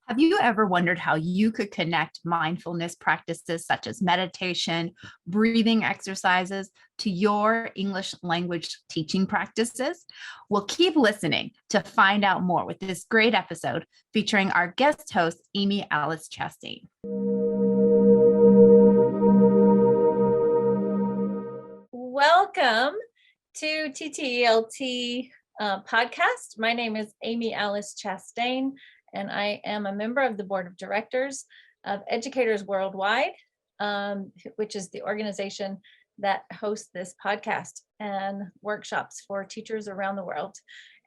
Have you ever wondered how you could connect mindfulness practices such as meditation, breathing exercises to your English language teaching practices? Well, keep listening to find out more with this great episode featuring our guest host, Amy Alice Chastain. Welcome to TTELT podcast. My name is Amy Alice Chastain, and I am a member of the board of directors of Educators Worldwide, which is the organization that hosts this podcast and workshops for teachers around the world.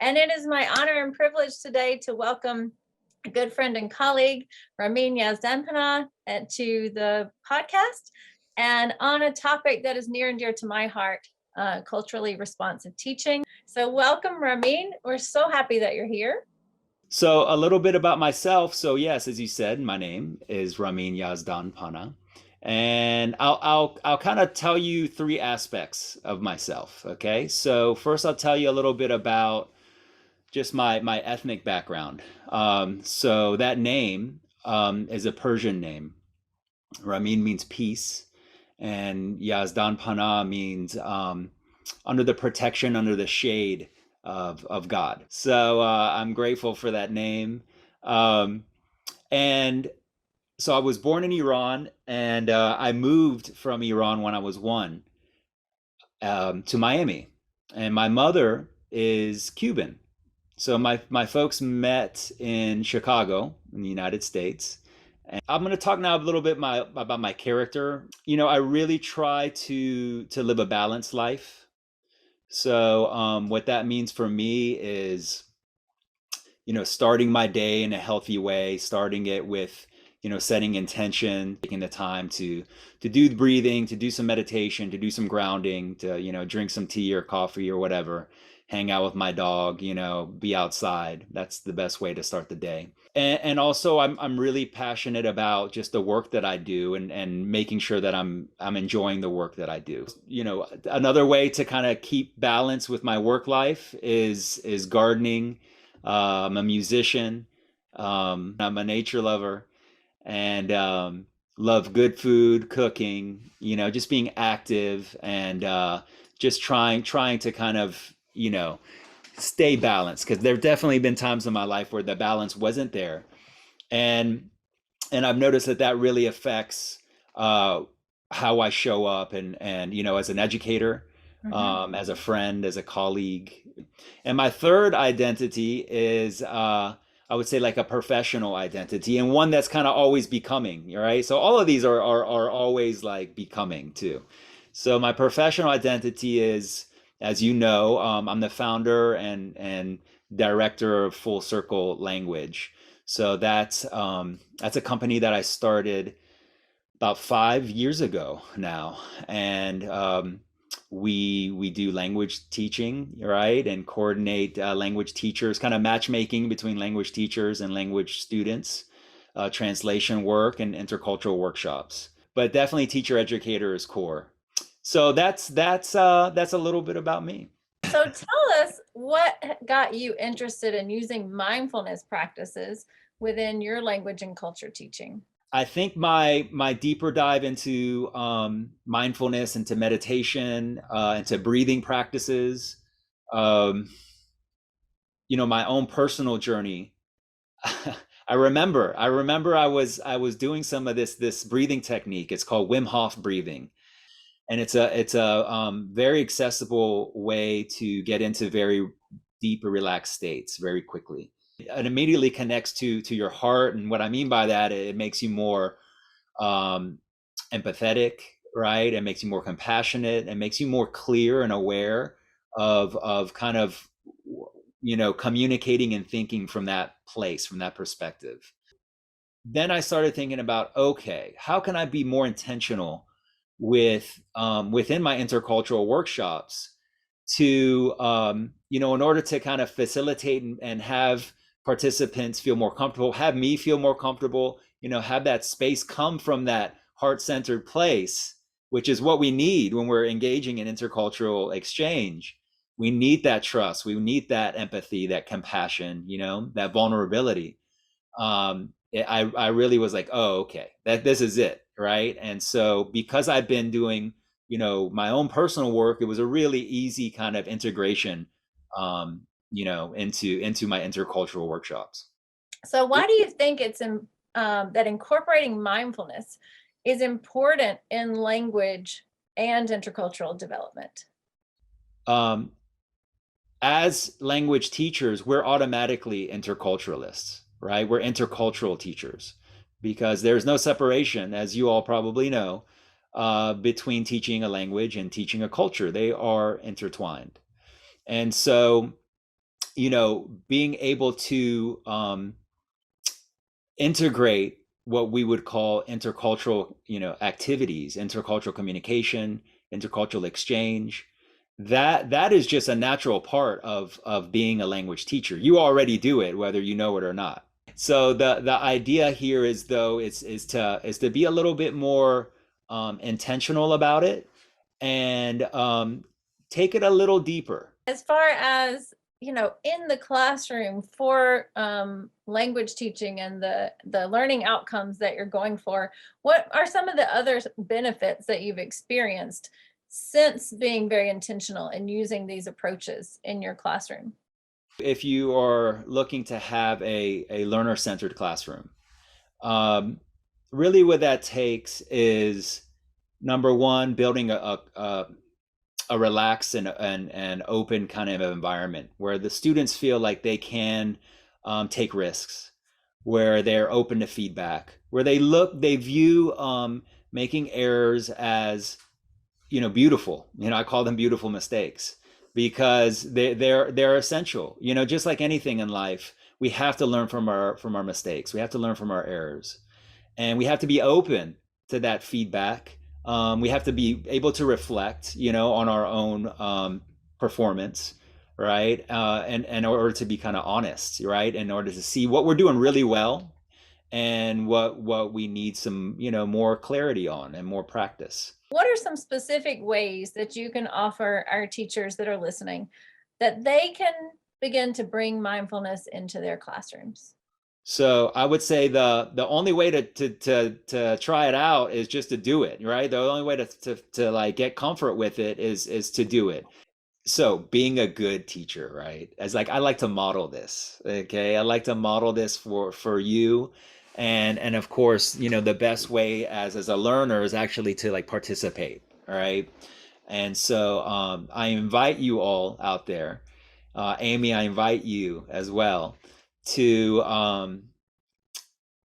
And it is my honor and privilege today to welcome a good friend and colleague, Ramin Yazdanpanah, to the podcast, and on a topic that is near and dear to my heart, culturally responsive teaching. So welcome, Ramin. We're so happy that you're here. So a little bit about myself. So yes, as you said, my name is Ramin Yazdanpanah, and I'll kind of tell you three aspects of myself. Okay, so first I'll tell you a little bit about just my ethnic background. So that name is a Persian name. Ramin means peace, and Yazdanpanah means under the protection, under the shade of God. So I'm grateful for that name. And so I was born in Iran, and I moved from Iran when I was one to Miami. And my mother is Cuban. So my folks met in Chicago in the United States. And I'm going to talk now a little bit about my character. You know, I really try to live a balanced life. So what that means for me is, you know, starting my day in a healthy way, starting it with, you know, setting intention, taking the time to do the breathing, to do some meditation, to do some grounding, to, you know, drink some tea or coffee or whatever, hang out with my dog, you know, be outside. That's the best way to start the day. And also I'm really passionate about just the work that I do and making sure that I'm enjoying the work that I do. You know, another way to kind of keep balance with my work life is gardening. I'm a musician. I'm a nature lover, and love good food, cooking, you know, just being active, and just trying to kind of, you know, stay balanced, because there have definitely been times in my life where the balance wasn't there, and I've noticed that really affects how I show up, and you know, as an educator, as a friend, as a colleague. And my third identity is I would say like a professional identity, and one that's kind of always becoming, right? So all of these are always like becoming too. So my professional identity is, as you know, I'm the founder and director of Full Circle Language. So that's a company that I started about 5 years ago now, and we do language teaching, right, and coordinate language teachers, kind of matchmaking between language teachers and language students, translation work and intercultural workshops. But definitely teacher educator is core. So that's a little bit about me. So tell us what got you interested in using mindfulness practices within your language and culture teaching. I think my deeper dive into mindfulness, into meditation, into breathing practices, you know, my own personal journey. I remember I was doing some of this breathing technique. It's called Wim Hof Breathing. And it's a very accessible way to get into very deep relaxed states very quickly. It immediately connects to your heart, and what I mean by that, it makes you more empathetic, right? It makes you more compassionate. It makes you more clear and aware of kind of, you know, communicating and thinking from that place, from that perspective. Then I started thinking about, okay, how can I be more intentional with within my intercultural workshops to you know, in order to kind of facilitate and have participants feel more comfortable, have me feel more comfortable, you know, have that space come from that heart-centered place, which is what we need when we're engaging in intercultural exchange. We need that trust, we need that empathy, that compassion, you know, that vulnerability. I really was like, oh, okay, that this is it, right? And so because I've been doing, my own personal work, it was a really easy kind of integration, into my intercultural workshops. So why do you think it's that incorporating mindfulness is important in language and intercultural development? Um, as language teachers, we're automatically interculturalists, right? We're intercultural teachers because there's no separation, as you all probably know, between teaching a language and teaching a culture. They are intertwined. And so, being able to integrate what we would call intercultural, activities, intercultural communication, intercultural exchange, that is just a natural part of being a language teacher. You already do it, whether you know it or not. So the idea here is, though, is to be a little bit more intentional about it, and take it a little deeper. As far as, in the classroom for language teaching and the learning outcomes that you're going for, what are some of the other benefits that you've experienced since being very intentional and using these approaches in your classroom? If you are looking to have a learner-centered classroom, really what that takes is, number one, building a relaxed and open kind of environment where the students feel like they can take risks, where they're open to feedback, where they view making errors as, beautiful. I call them beautiful mistakes, because they're essential. Just like anything in life, we have to learn from our mistakes. We have to learn from our errors, and we have to be open to that feedback. We have to be able to reflect, on our own performance, right? And in order to be kind of honest, right? In order to see what we're doing really well and what we need some, more clarity on and more practice. What are some specific ways that you can offer our teachers that are listening that they can begin to bring mindfulness into their classrooms? So I would say the only way to try it out is just to do it, right? The only way to like get comfort with it is to do it. So being a good teacher, right? As like, I like to model this, okay? I like to model this for you. And of course, the best way as a learner is actually to like participate, all right? And so I invite you all out there, Amy, I invite you as well to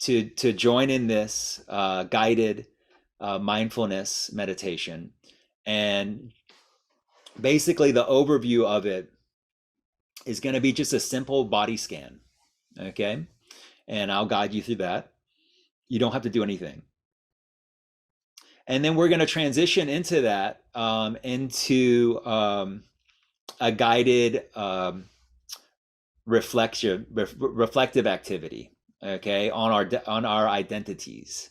to join in this guided mindfulness meditation. And basically the overview of it is going to be just a simple body scan, okay? And I'll guide you through that. You don't have to do anything. And then we're going to transition into that, into a guided reflective activity, okay, on our identities.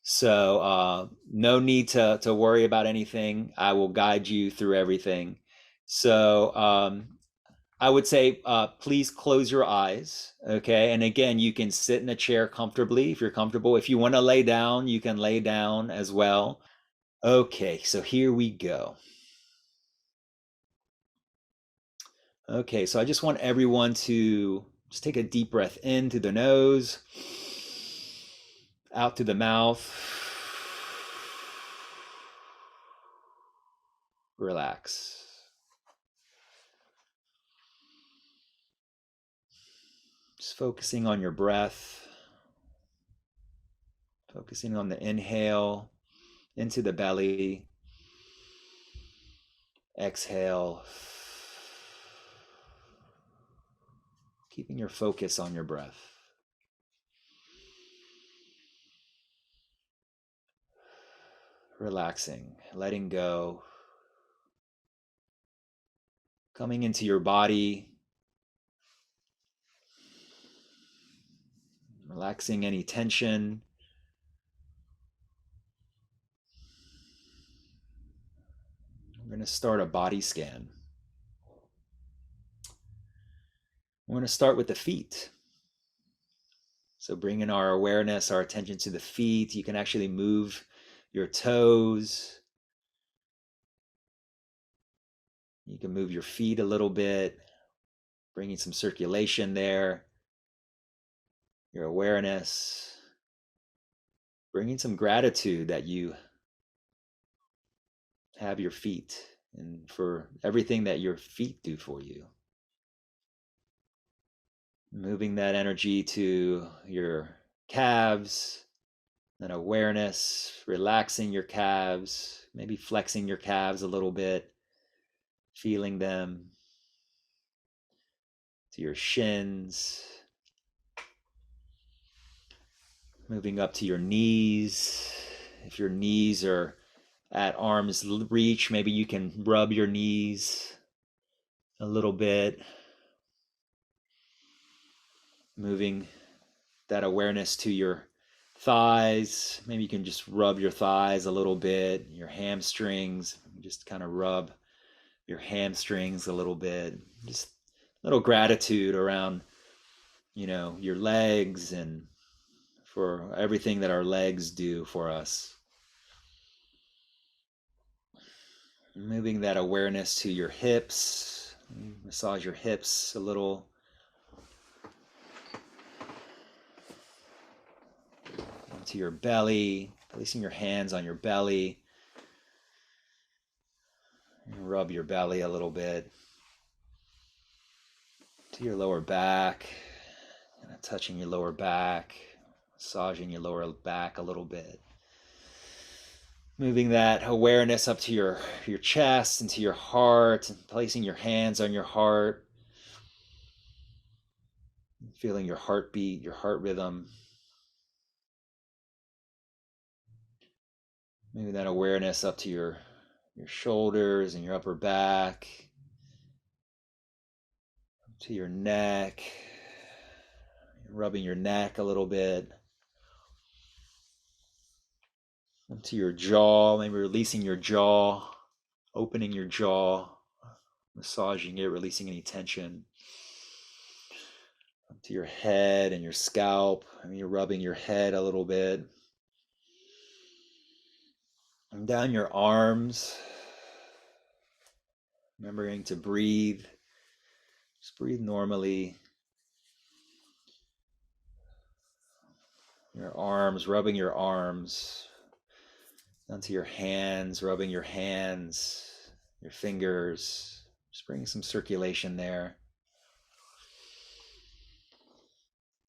So no need to worry about anything. I will guide you through everything. So I would say please close your eyes, okay? And again, you can sit in a chair comfortably if you're comfortable. If you want to lay down, you can lay down as well. Okay, so here we go. Okay, so I just want everyone to just take a deep breath in through the nose, out through the mouth. Relax. Just focusing on your breath, focusing on the inhale into the belly, exhale, keeping your focus on your breath. Relaxing, letting go, coming into your body, relaxing any tension. We're going to start a body scan. We're going to start with the feet. So bringing our awareness, our attention to the feet. You can actually move your toes. You can move your feet a little bit, bringing some circulation there. Your awareness, bringing some gratitude that you have your feet and for everything that your feet do for you. Moving that energy to your calves, and awareness, relaxing your calves, maybe flexing your calves a little bit, feeling them to your shins, moving up to your knees. If your knees are at arm's reach, maybe you can rub your knees a little bit, moving that awareness to your thighs. Maybe you can just rub your thighs a little bit, your hamstrings, just kind of rub your hamstrings a little bit. Just a little gratitude around, your legs and for everything that our legs do for us. Moving that awareness to your hips. Massage your hips a little. To your belly, placing your hands on your belly. And rub your belly a little bit. To your lower back, kind of touching your lower back, massaging your lower back a little bit. Moving that awareness up to your chest and to your heart, and placing your hands on your heart. Feeling your heartbeat, your heart rhythm. Moving that awareness up to your shoulders and your upper back, up to your neck, rubbing your neck a little bit, up to your jaw, maybe releasing your jaw, opening your jaw, massaging it, releasing any tension. Up to your head and your scalp, you're rubbing your head a little bit. And down your arms, remembering to breathe. Just breathe normally. Your arms, rubbing your arms. Down to your hands, rubbing your hands, your fingers. Just bringing some circulation there.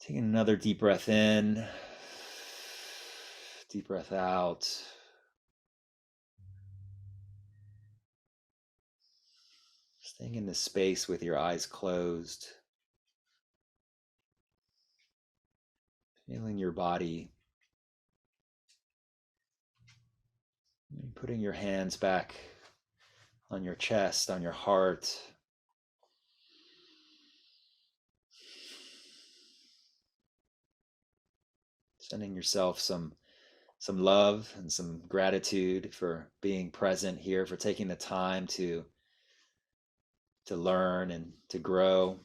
Taking another deep breath in. Deep breath out. Staying in this space with your eyes closed. Feeling your body. Putting your hands back on your chest, on your heart. Sending yourself some love and some gratitude for being present here, for taking the time to learn and to grow.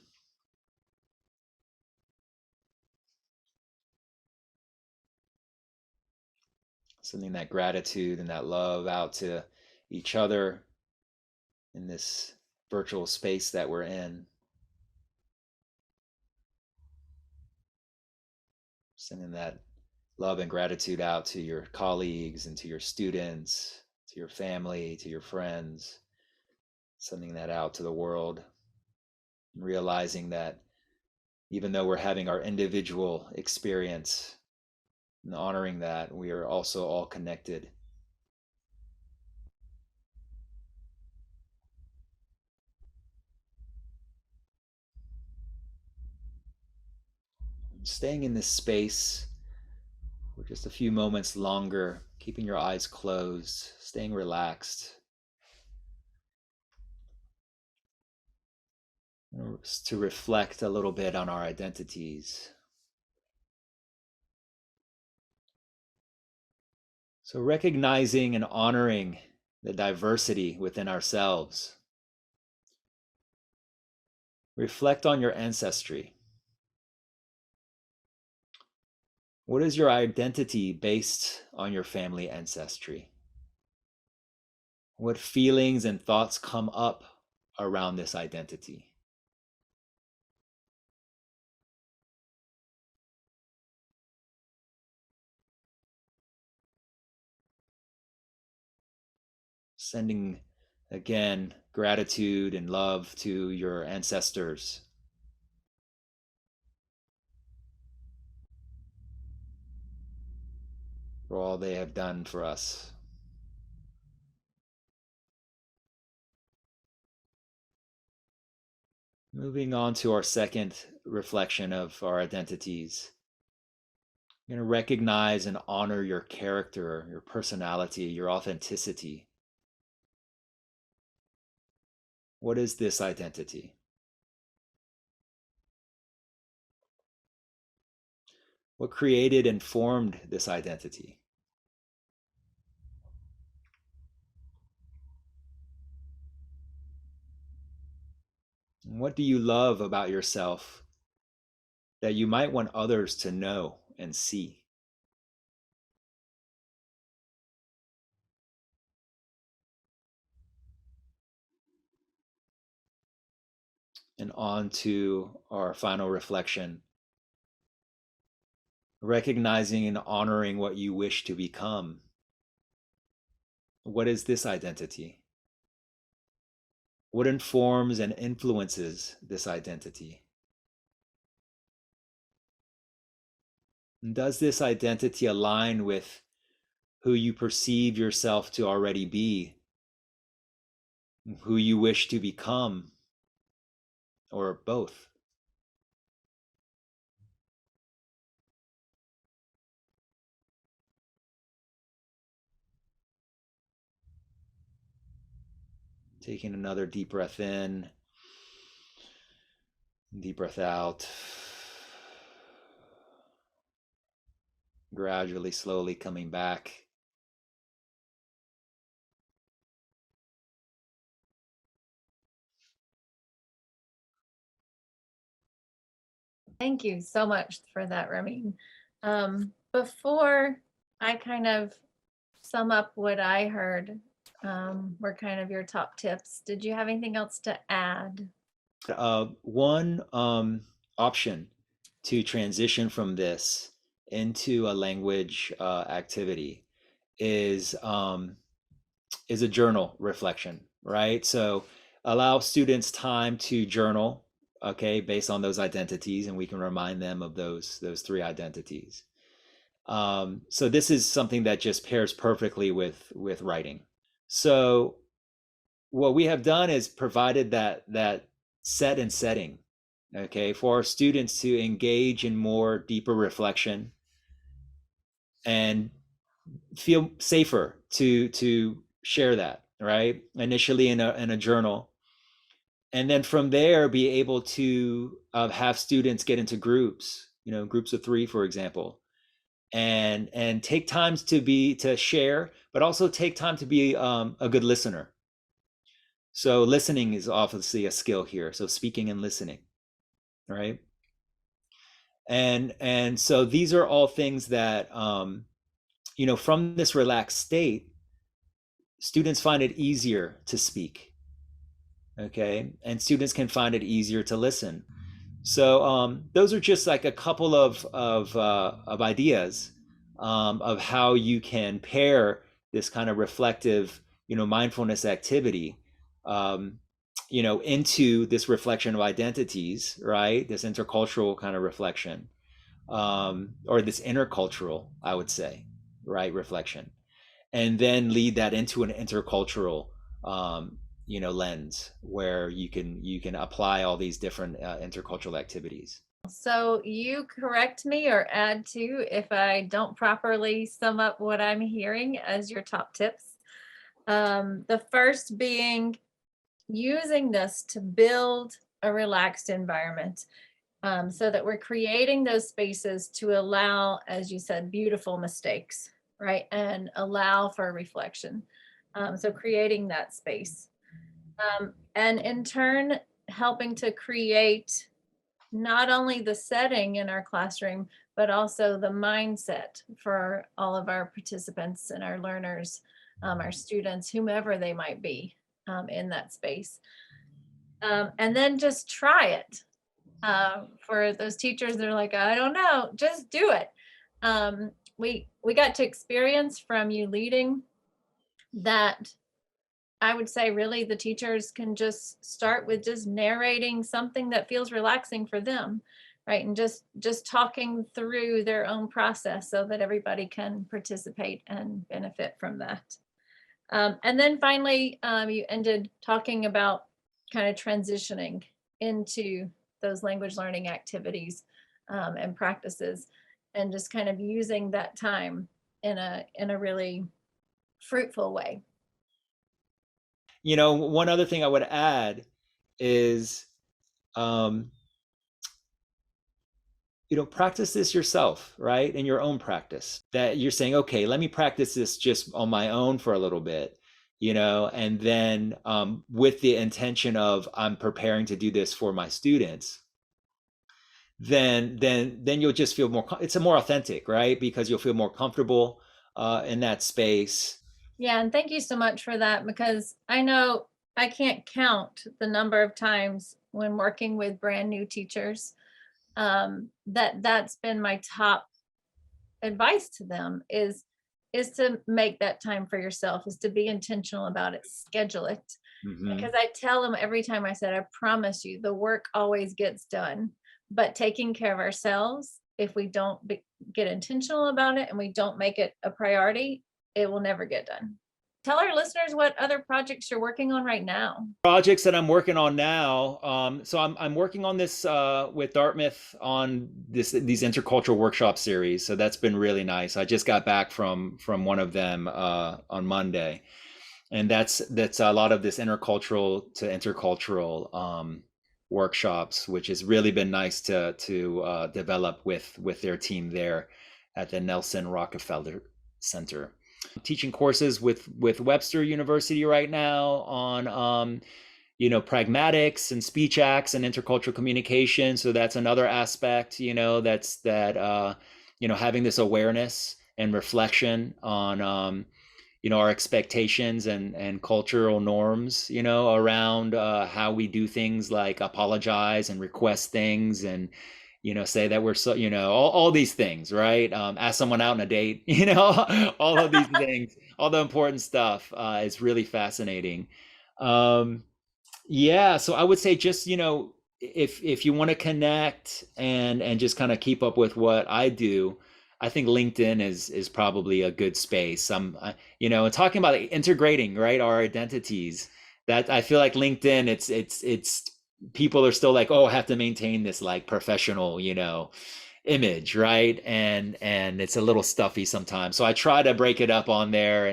Sending that gratitude and that love out to each other in this virtual space that we're in. Sending that love and gratitude out to your colleagues and to your students, to your family, to your friends. Sending that out to the world. And realizing that even though we're having our individual experience, and honoring that, we are also all connected. Staying in this space for just a few moments longer, keeping your eyes closed, staying relaxed. To reflect a little bit on our identities. So recognizing and honoring the diversity within ourselves. Reflect on your ancestry. What is your identity based on your family ancestry? What feelings and thoughts come up around this identity? Sending, again, gratitude and love to your ancestors. For all they have done for us. Moving on to our second reflection of our identities. You're going to recognize and honor your character, your personality, your authenticity. What is this identity? What created and formed this identity? And what do you love about yourself that you might want others to know and see? And on to our final reflection. Recognizing and honoring what you wish to become. What is this identity? What informs and influences this identity? And does this identity align with who you perceive yourself to already be, who you wish to become, or both? Taking another deep breath in, deep breath out. Gradually, slowly coming back. Thank you so much for that, Ramin. Before I kind of sum up what I heard, were kind of your top tips. Did you have anything else to add? One option to transition from this into a language activity is a journal reflection, right? So allow students time to journal, okay, based on those identities, and we can remind them of those three identities. So this is something that just pairs perfectly with writing. So what we have done is provided that set and setting, okay, for our students to engage in more deeper reflection and feel safer to share that, right? Initially in a journal, and then from there be able to have students get into groups, groups of 3, for example, and take times to share, but also take time to be a good listener. So listening is obviously a skill here. So speaking and listening, right? And so these are all things that from this relaxed state, students find it easier to speak, okay, and students can find it easier to listen. So those are just like a couple of ideas of how you can pair this kind of reflective, mindfulness activity, into this reflection of identities, right? This intercultural kind of reflection, or this intercultural, I would say, right, reflection, and then lead that into an intercultural lens where you can apply all these different intercultural activities. So you correct me or add to if I don't properly sum up what I'm hearing as your top tips. The first being using this to build a relaxed environment, so that we're creating those spaces to allow, as you said, beautiful mistakes, right? And allow for reflection. So creating that space. And in turn, helping to create not only the setting in our classroom, but also the mindset for all of our participants and our learners, our students, whomever they might be in that space. And then just try it. For those teachers that are like, I don't know, just do it. We got to experience from you leading that. I would say really the teachers can just start with just narrating something that feels relaxing for them, right? And just talking through their own process so that everybody can participate and benefit from that. And then finally, you ended talking about kind of transitioning into those language learning activities and practices, and just kind of using that time in a really fruitful way. You know, one other thing I would add is, practice this yourself, right? In your own practice, that you're saying, okay, let me practice this just on my own for a little bit, and then with the intention of I'm preparing to do this for my students, then you'll just feel more, it's a more authentic, right? Because you'll feel more comfortable in that space. Yeah, and thank you so much for that, because I know I can't count the number of times when working with brand new teachers that's been my top advice to them is to make that time for yourself, is to be intentional about it, schedule it. Mm-hmm. Because I tell them every time, I said, I promise you the work always gets done, but taking care of ourselves, if we don't get intentional about it and we don't make it a priority, it will never get done. Tell our listeners what other projects you're working on right now. Projects that I'm working on now. So I'm working on this with Dartmouth on these intercultural workshop series. So that's been really nice. I just got back from one of them on Monday, and that's a lot of this intercultural to intercultural workshops, which has really been nice to develop with their team there at the Nelson Rockefeller Center. Teaching courses with Webster University right now on pragmatics and speech acts and intercultural communication. So that's another aspect, having this awareness and reflection on our expectations and cultural norms, around how we do things like apologize and request things and say that we're so, all these things, right? Ask someone out on a date, all of these things, all the important stuff is really fascinating. Yeah, so I would say just, if you want to connect and just kind of keep up with what I do, I think LinkedIn is probably a good space. And talking about integrating, right, our identities, that I feel like LinkedIn, it's people are still like, oh, I have to maintain this like professional, image, right? And it's a little stuffy sometimes. So I try to break it up on there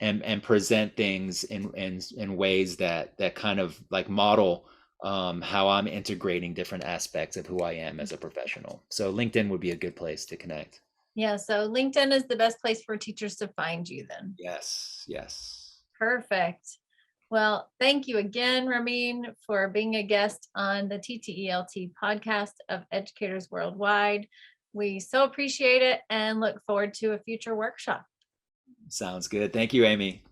and present things in ways that kind of like model how I'm integrating different aspects of who I am as a professional. So LinkedIn would be a good place to connect. Yeah, so LinkedIn is the best place for teachers to find you then. Yes. Perfect. Well, thank you again, Ramin, for being a guest on the TTELT podcast of Educators Worldwide. We so appreciate it and look forward to a future workshop. Sounds good. Thank you, Amy.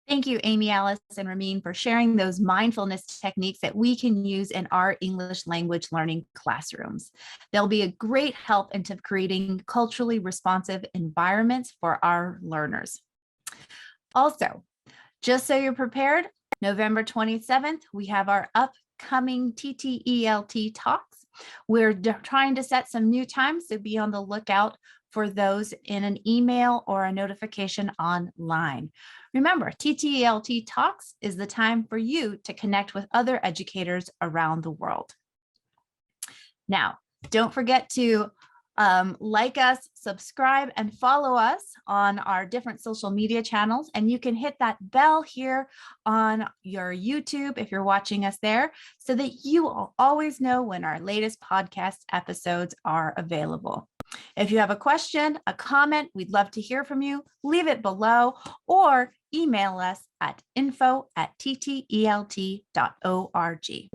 Thank you, Amy, Alice, and Ramin, for sharing those mindfulness techniques that we can use in our English language learning classrooms. They'll be a great help into creating culturally responsive environments for our learners. Also, just so you're prepared, November 27th, we have our upcoming TTELT talks. We're trying to set some new times, so be on the lookout for those in an email or a notification online. Remember, TTELT Talks is the time for you to connect with other educators around the world. Now, don't forget to like us, subscribe, and follow us on our different social media channels. And you can hit that bell here on your YouTube if you're watching us there, so that you will always know when our latest podcast episodes are available. If you have a question, a comment, we'd love to hear from you. Leave it below or email us at info@ttelt.org.